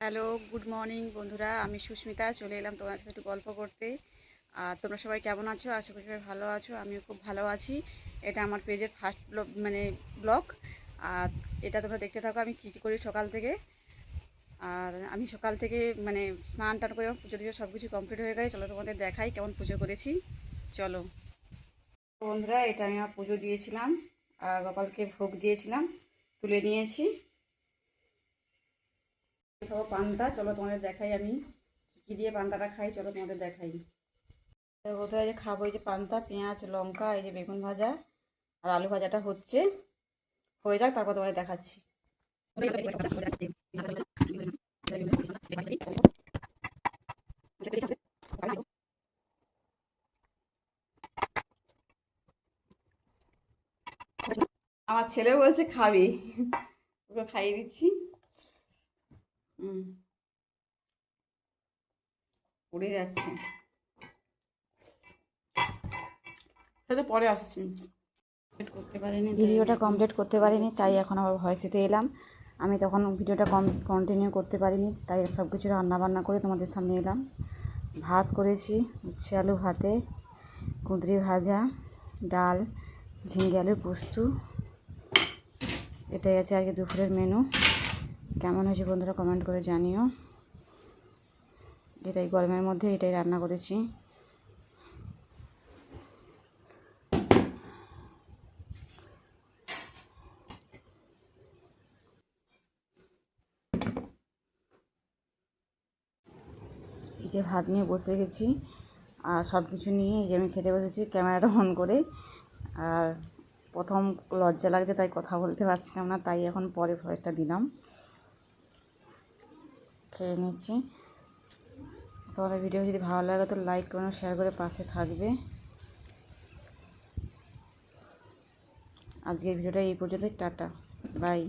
Hello, good morning বন্ধুরা। আমি সুস্মিতা চলে এলাম তোমার সাথে একটু গল্প করতে। আর তোমরা সবাই কেমন আছো? আশা করি সবাই ভালো আছো। আমিও খুব ভালো আছি। এটা আমার পেজের ফার্স্ট ব্লগ। আর এটা তোমরা দেখতে থাকো আমি কী করি সকাল থেকে। আর আমি সকাল থেকে স্নান টান করে পুজো টুজো সব কিছু কমপ্লিট হয়ে গেছে। চলো তোমাদের দেখাই কেমন পুজো করেছি। চলো বন্ধুরা, এটা আমি আমার পুজো দিয়েছিলাম আর গোপালকে ভোগ দিয়েছিলাম, তুলে নিয়েছি। খাবো পান্তা। চলো তোমাদের দেখাই আমি কী দিয়ে পান্তাটা খাই। চলো তোমাদের দেখাই। কোথায় যে খাবো, এই যে পান্তা, পেঁয়াজ লঙ্কা, এই যে বেগুন ভাজা আর আলু ভাজাটা হচ্ছে, হয়ে যাক তারপর তোমাদের দেখাচ্ছি। আমার ছেলে বলছে খাবি, ওকে খাইয়ে দিচ্ছি। উড়ে যাচ্ছে, সেটা পরে আসছি। ভিডিওটা কমপ্লিট করতে পারিনি, তাই এখন আবার ভয়েসেতে এলাম। আমি তখন ভিডিওটা কন্টিনিউ করতে পারিনি, তাই সব কিছু রান্নাবান্না করে তোমাদের সামনে এলাম। ভাত করেছি, উচ্ছে আলু ভাতে, কুঁদরি ভাজা, ডাল, ঝিঙে আলু পোস্ত। এটাই আছে আজকে দুপুরের মেনু। কেমন হয়েছে বন্ধুরা কমেন্ট করে জানিও। এটাই গরমের মধ্যে এটাই রান্না করেছি। এই যে ভাত নিয়ে বসে গেছি আর সব কিছু নিয়ে এই যে আমি খেতে বসেছি ক্যামেরাটা অন করে। আর প্রথম লজ্জা লাগছে, তাই কথা বলতে পারছিলাম না, তাই এখন পরে ভয়েসটা দিলাম। খেয়ে নিচ্ছি। তোমাদের ভিডিও যদি ভালো লাগে তো লাইক করো, শেয়ার করে পাশে থাকবে। আজকের ভিডিওটা এই পর্যন্তই। Tata, by.